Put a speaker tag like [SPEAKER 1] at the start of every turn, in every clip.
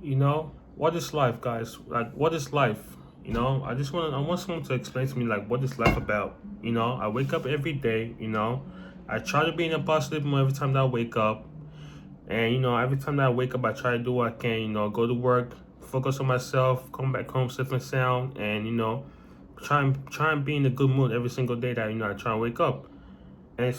[SPEAKER 1] What is life, guys? Like, what is life? I want someone to explain to me, like, what is life about? I wake up every day, I try to be in a positive mood every time that I wake up. And, every time that I wake up, I try to do what I can, go to work, focus on myself, come back home safe and sound, and, try and be in a good mood every single day that, I try and wake up. And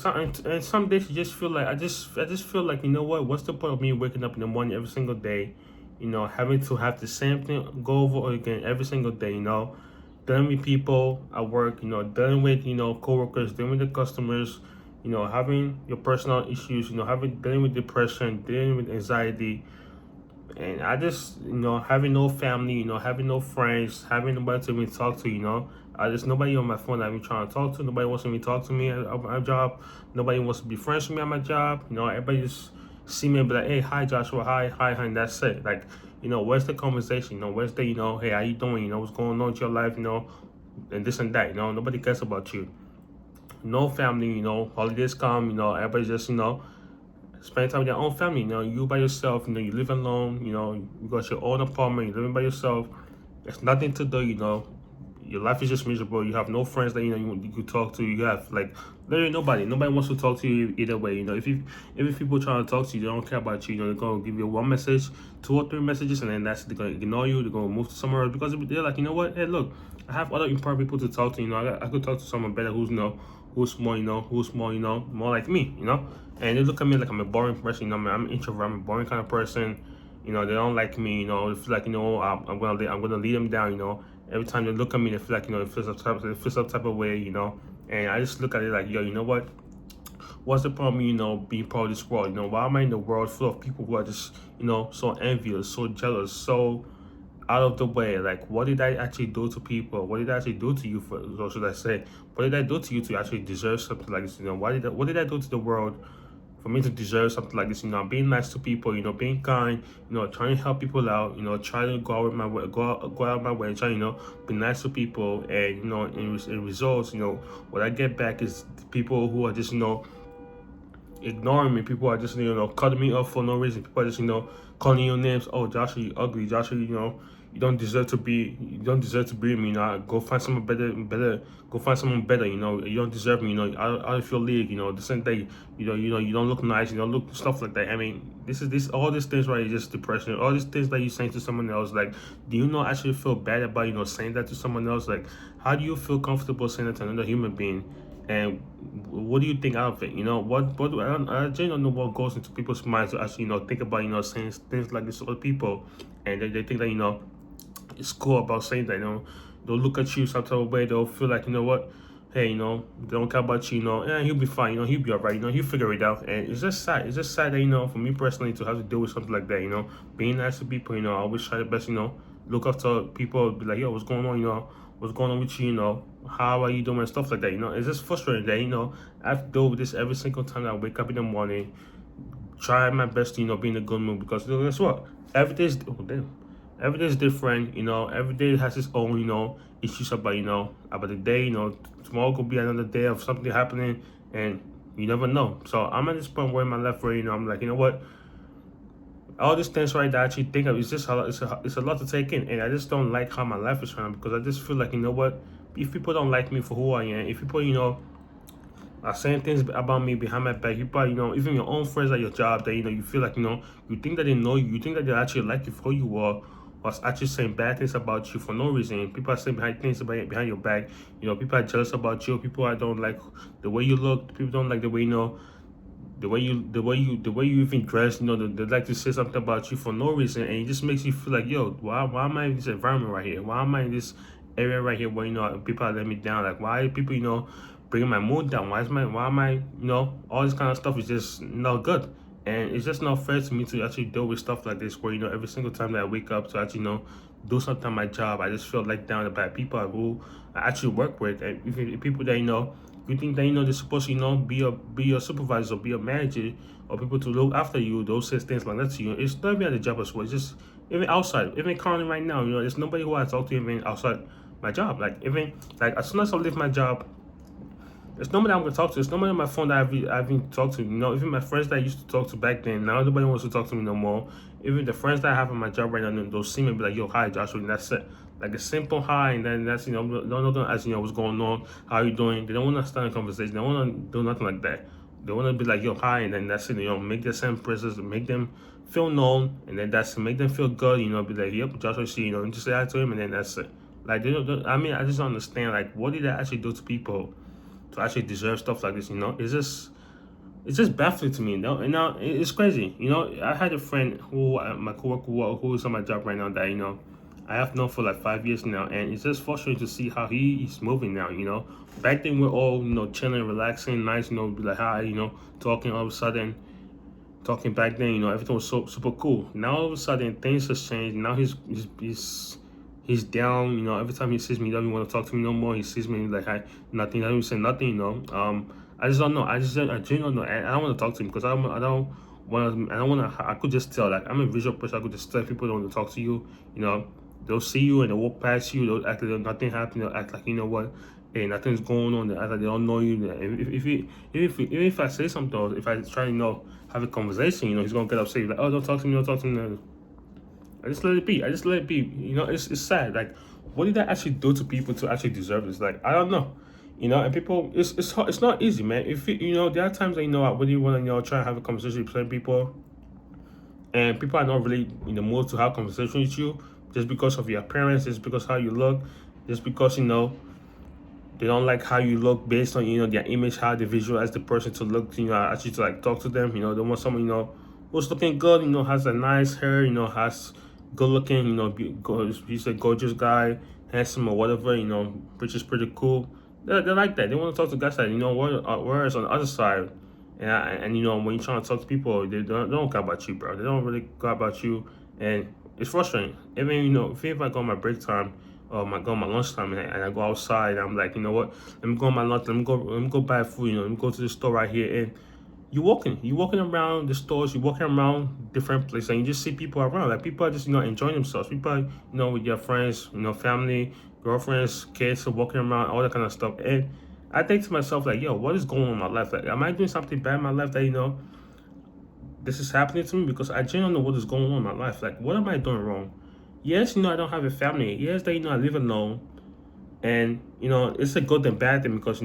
[SPEAKER 1] some days you just feel like I just feel like, what's the point of me waking up in the morning every single day, having to have the same thing go over again every single day, dealing with people at work, dealing with coworkers, dealing with the customers, having your personal issues, having dealing with depression, dealing with anxiety, and I just, having no family, having no friends, having nobody to even talk to, I just nobody on my phone that I'm trying to talk to. Nobody wants to even talk to me at my job. Nobody wants to be friends with me at my job. Everybody just see me and be like, hey, hi Joshua, hi, and that's it. Like, where's the conversation? Where's the, hey, how you doing? What's going on with your life? And this and that. Nobody cares about you. No family. Holidays come. Everybody just, spend time with your own family. You by yourself. You live alone. You got your own apartment. You're living by yourself. There's nothing to do. Your life is just miserable. You have no friends that you could talk to. You have like literally nobody. Nobody wants to talk to you either way. If people trying to talk to you, they don't care about you. They're gonna give you one message, two or three messages, and then that's they're gonna ignore you. They're gonna move to somewhere else because they're like, what? Hey, look, I have other important people to talk to. I could talk to someone better who's who's more, who's more, more like me. And they look at me like I'm a boring person. I'm an introvert. I'm a boring kind of person. They don't like me. They feel like I'm gonna lead them down. Every time they look at me, they feel like they feel some type of way. And I just look at it like, yo, you know what? What's the problem? Being part of this world. Why am I in the world full of people who are just so envious, so jealous, so out of the way? Like, what did I actually do to people? What did I actually do to you? Or should I say, what did I do to you to actually deserve something like this? What did I do to the world for me to deserve something like this? Being nice to people, being kind, trying to help people out, trying to go out with my way, go out my way, and try, be nice to people, and in results, what I get back is people who are just, ignoring me. People are just, cutting me off for no reason. People are just, calling you names. Oh, Joshua, you ugly. Joshua, you don't deserve to be with me. Go find someone better. Go find someone better. You don't deserve me. Out of your league. The same thing. You don't look nice. You don't look stuff like that. I mean, this all these things, right? Is just depression. All these things that you saying to someone else. Like, do you not actually feel bad about saying that to someone else? Like, how do you feel comfortable saying that to another human being? And what do you think out of it? I genuinely don't know what goes into people's minds to actually, think about, saying things like this to other people. And they think that, it's cool about saying that, they'll look at you some type of way, they'll feel like, what, hey, they don't care about you, he'll be fine, he'll be alright, he'll figure it out. And it's just sad that, for me personally to have to deal with something like that, being nice to people, I always try the best, look after people, be like, yo, what's going on, what's going on with you, how are you doing, and stuff like that, it's just frustrating that, I have to deal with this every single time I wake up in the morning, try my best to, be in a good mood, because guess what? Every day is, oh, damn. Every day is different, every day has its own, issues about, about the day, tomorrow could be another day of something happening, and you never know. So I'm at this point where in my life where, I'm like, what? All these things right that I actually think of, it's just it's a lot to take in, and I just don't like how my life is running, because I just feel like, what? If people don't like me for who I am, if people, are saying things about me behind my back. People, even your own friends at your job that, you feel like, you think that they know you, you think that they actually like you for who you are, was actually saying bad things about you for no reason. People are saying things behind your back. People are jealous about you. People are don't like the way you look. People don't like the way, the way you even dress. They like to say something about you for no reason, and it just makes you feel like, yo, why am I in this environment right here? Why am I in this area right here where people are letting me down? Like, why are people bringing my mood down? Why am I all this kind of stuff is just not good. And it's just not fair to me to actually deal with stuff like this where, every single time that I wake up to actually, do something on my job, I just feel like down by people who I actually work with. And even people that, you think that, they're supposed to, be your supervisor, be your manager, or people to look after you, those say things like that to you. It's not even at the job as well. It's just even outside, even currently right now, there's nobody who I talk to even outside my job. Like, even, like, as soon as I leave my job, It's nobody I'm gonna talk to. It's nobody on my phone that I've been talked to. You know, even my friends that I used to talk to back then, now nobody wants to talk to me no more. Even the friends that I have on my job right now, they'll see me and be like, "Yo, hi, Joshua," and that's it. Like a simple hi, and then that's they're not gonna ask what's going on, how you doing. They don't want to start a conversation. They don't want to do nothing like that. They want to be like, "Yo, hi," and then that's it. Make their same presence, make them feel known, and then that's make them feel good. Be like, "Yep, Joshua, see," and just say hi to him, and then that's it. Like I mean, I just don't understand. Like, what did I actually do to people to actually deserve stuff like this? It's just baffling to me. And now it's crazy. I had a friend my coworker who is on my job right now that I have known for like 5 years now, and it's just frustrating to see how he is moving now. Back then we're all chilling, relaxing, nice. Be like hi, talking. All of a sudden, talking back then, everything was so super cool. Now all of a sudden things have changed. Now he's down. Every time he sees me, he doesn't want to talk to me no more. He sees me like I nothing. He doesn't even say nothing. I just don't know. I genuinely don't know. I don't want to talk to him because I don't want to. I don't want to. I could just tell. Like I'm a visual person. I could just tell people don't want to talk to you. They'll see you and they'll walk past you. They'll act like nothing happened. They'll act like what. Hey, nothing's going on. They act like they don't know you. If I say something, or if I try have a conversation, he's gonna get upset. He's like, oh, don't talk to me. Don't talk to me. I just let it be. It's sad. Like, what did I actually do to people to actually deserve this? Like, I don't know. And people, it's hard, it's not easy, man. If there are times that I really want to try and have a conversation with certain people, and people are not really in the mood to have a conversation with you, just because of your appearance, just because how you look, just because they don't like how you look based on their image, how they visualize the person to look, actually to like talk to them. They want someone who's looking good, has a nice hair, has good looking, he's a gorgeous guy, handsome or whatever, which is pretty cool. They like that. They want to talk to guys that whereas on the other side, and when you're trying to talk to people, they don't care about you, bro. They don't really care about you, and it's frustrating. Even if I go on my break time or go on my lunchtime and I go outside, I'm like, you know what? Let me go on my lunch. Let me go buy food. Let me go to the store right here, and you're walking around the stores, you're walking around different places, and you just see people around. Like people are just enjoying themselves. People are, with your friends, family, girlfriends, kids are walking around, all that kind of stuff. And I think to myself like, yo, what is going on in my life? Like, am I doing something bad in my life that this is happening to me? Because I genuinely know what is going on in my life. Like, what am I doing wrong? Yes, I don't have a family. Yes, that I live alone, and it's a good and bad thing because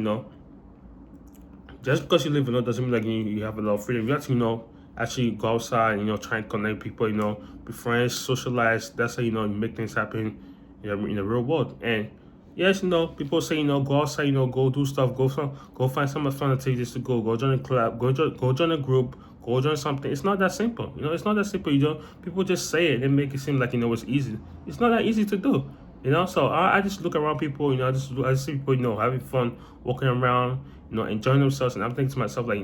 [SPEAKER 1] just because you live alone doesn't mean like you have a lot of freedom. You have to, actually go outside, try and connect people, be friends, socialize. That's how, you make things happen in the real world. And yes, people say, go outside, go do stuff, go find some fun activities to go join a club, go join a group, go join something. It's not that simple. It's not that simple. People just say it and make it seem like, it's easy. It's not that easy to do. So I just look around people, I just see people, having fun, walking around, enjoying themselves, and I'm thinking to myself, like,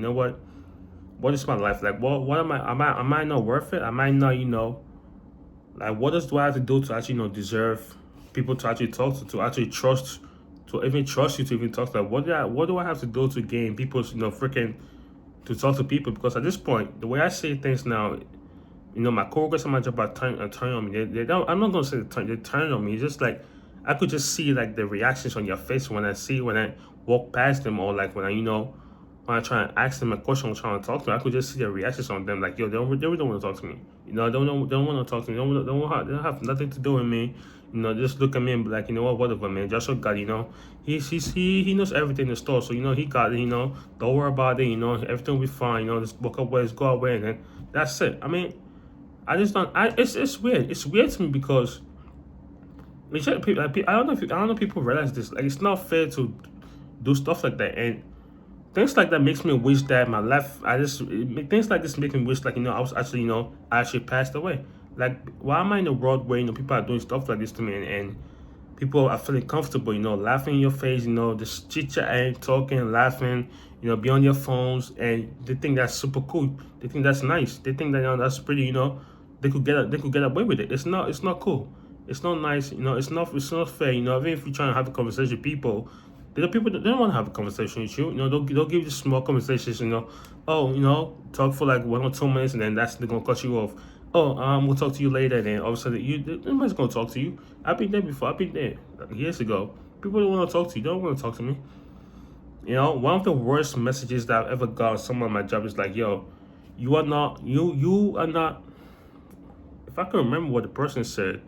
[SPEAKER 1] what is my life? Like, what am I not worth it? Am I not, like, do I have to do to actually, deserve people to actually talk to actually trust, to even trust you to even talk to them? What do I have to do to gain people's, freaking, to talk to people? Because at this point, the way I say things now, my coworkers on my job are turning on me. They don't. I'm not gonna say they turn on me. It's just like I could just see like the reactions on your face when I walk past them, or like when I try and ask them a question or trying to talk to them. I could just see the reactions on them. Like, yo, they really don't want to talk to me. They don't want to talk to me. They don't have nothing to do with me. Just look at me and be like, whatever, man. Joshua got, he knows everything in the store. So, he got it, don't worry about it, everything will be fine, just walk away, just go away, and then that's it. I mean, I just don't. It's weird. It's weird to me because I don't know if people realize this. Like, it's not fair to do stuff like that, and things like that makes me wish that my life. Things like this make me wish like I was actually I actually passed away. Like, why am I in a world where people are doing stuff like this to me, and people are feeling comfortable, laughing in your face, just chit chatting, talking, laughing, be on your phones, and they think that's super cool. They think that's nice. They think that that's pretty, they could get away with it. It's not cool. It's not nice. It's not fair. Even if you're trying to have a conversation with people, people they don't want to have a conversation with you. They'll give you small conversations. Talk for like 1 or 2 minutes, and then they're gonna cut you off. Oh, we'll talk to you later. And then all of a sudden, nobody's gonna talk to you. I've been there before. I've been there years ago. People don't want to talk to you. They don't want to talk to me. You know, one of the worst messages that I've ever got on someone on my job is like, "Yo, you are not." If I can remember what the person said,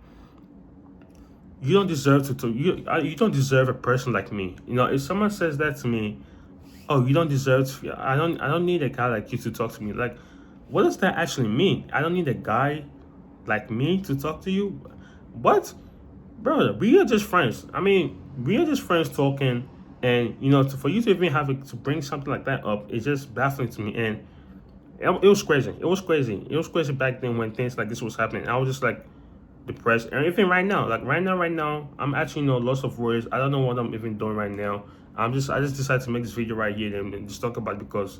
[SPEAKER 1] you don't deserve you don't deserve a person like me. You know, if someone says that to me, oh, you don't deserve to, I don't need a guy like you to talk to me. Like, what does that actually mean? I don't need a guy like me to talk to you. What? Brother, we are just friends. I mean, we are just friends talking, and you know, for you to even to bring something like that up, it's just baffling to me. And it was crazy. It was crazy. It was crazy back then when things like this was happening. I was just like depressed, and even right now, like right now, I'm actually lots of worries. I don't know what I'm even doing right now. I just decided to make this video right here and just talk about it because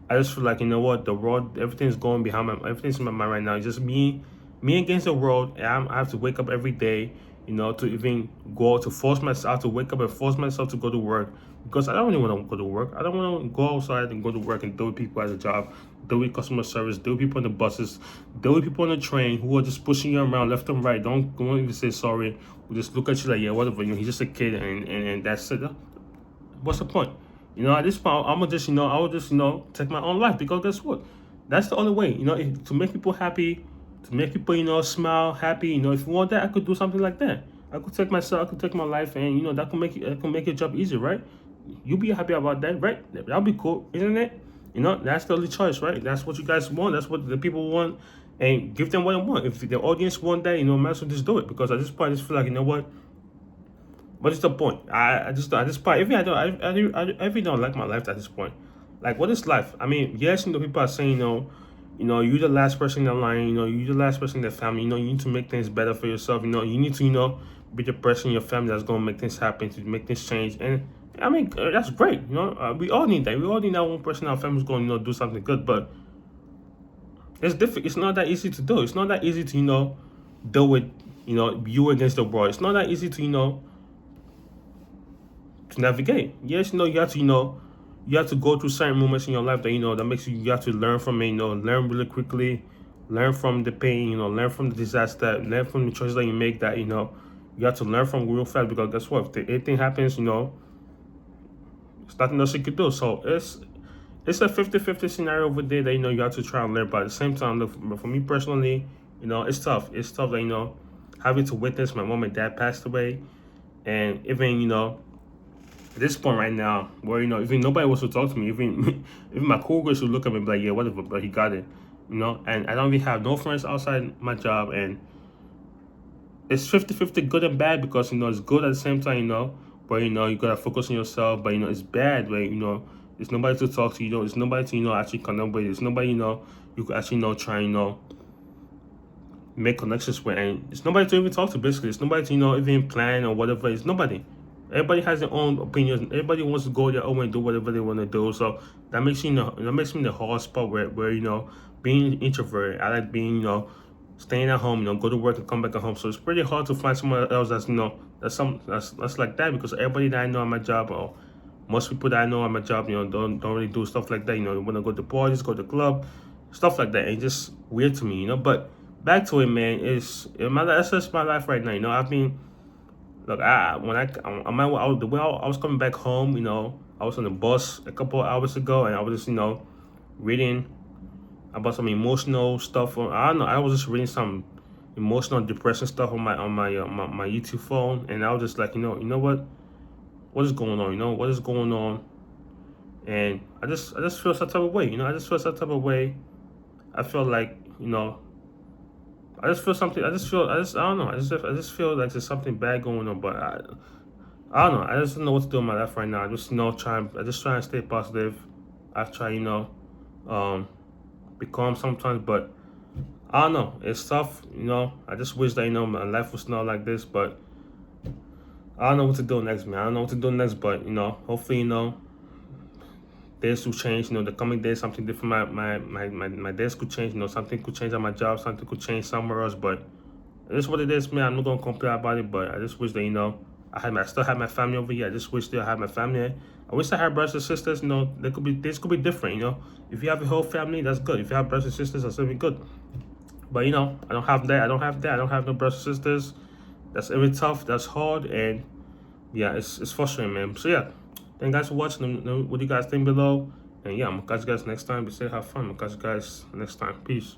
[SPEAKER 1] I just feel like, you know what, the world, everything's going behind everything's in my mind right now. It's just me against the world. And I have to wake up every day, you know, to even go to force myself to wake up and force myself to go to work because I don't really want to go to work. I don't want to go outside and go to work and deal with people at a job, deal with customer service, deal with people on the buses, deal with people on the train who are just pushing you around left and right. Don't even say sorry. We just look at you like, yeah, whatever. You know, he's just a kid, and that's it. What's the point? You know, at this point, I'm gonna just, I will just, take my own life because guess what? That's the only way, to make people happy, to make people, smile, happy. You know, if you want that, I could do something like that. I could take my life, and that could make your job easier, right? You'll be happy about that, right? That'll be cool, isn't it? You know, that's the only choice, right? That's what you guys want. That's what the people want, and give them what they want. If the audience want that, might as well just do it. Because at this point, I just feel like, what is the point? I just at this point, even I really don't like my life at this point. Like, what is life? I mean, yes, people are saying, you're the last person in line. You're the last person in the family. You need to make things better for yourself. You need to, be the person in your family that's gonna make things happen, to make things change. And I mean, that's great. We all need that. We all need that one person in our family who's going, do something good. But it's difficult. It's not that easy to do. It's not that easy to, deal with, you against the world. It's not that easy to, to navigate. Yes, you have to, you have to go through certain moments in your life that, that makes you have to learn from it, learn really quickly, learn from the pain, learn from the disaster, learn from the choices that you make that, you have to learn from real fast because guess what? If anything happens, it's nothing else you could do. So it's a 50-50 scenario over there that, you have to try and learn. But at the same time, look, for me personally, it's tough. It's tough that, having to witness my mom and dad passed away. And even, at this point right now, where even nobody wants to talk to me, even even my coworkers would look at me and be like, yeah, whatever, but he got it, And I don't really have no friends outside my job, and it's 50-50 good and bad because it's good at the same time, but you gotta focus on yourself, but it's bad where there's nobody to talk to, there's nobody to actually connect with, there's nobody you could actually try make connections with, and it's nobody to even talk to. Basically, it's nobody to even plan or whatever. It's nobody. Everybody has their own opinions. Everybody wants to go their own way and do whatever they want to do. So that makes that makes me the hard spot where being an introvert. I like being staying at home. Go to work and come back at home. So it's pretty hard to find someone else that's like that because everybody that I know at my job, or most people that I know at my job, don't really do stuff like that. They want to go to parties, go to club, stuff like that. And it's just weird to me, But back to it, man. That's just my life right now. I've been. Look, the way I was coming back home, I was on the bus a couple of hours ago, and I was just, reading about some emotional stuff. I don't know. I was just reading some emotional, depressing stuff on my YouTube phone, and I was just like, what is going on? What is going on? And I just feel some type of way. I just feel some type of way. I feel like, I just feel something. I don't know. I just feel like there's something bad going on. But I don't know. I just don't know what to do in my life right now. I just I just try and stay positive. I try, be calm sometimes. But I don't know. It's tough. I just wish that my life was not like this. But I don't know what to do next, man. I don't know what to do next. But hopefully, days will change. The coming days, something different. My days could change. Something could change at my job. Something could change somewhere else. But it is what it is, man. I'm not gonna complain about it. But I just wish that I still have my family over here. I just wish that I had my family. I wish I had brothers and sisters. This could be different. If you have a whole family, that's good. If you have brothers and sisters, that's gonna be good. But I don't have that. I don't have that. I don't have no brothers and sisters. That's really tough. That's hard. And yeah, it's frustrating, man. So yeah. Thank you guys for watching. Let me know what you guys think below. And yeah, I'm gonna catch you guys next time. Be safe, have fun. I'm gonna catch you guys next time. Peace.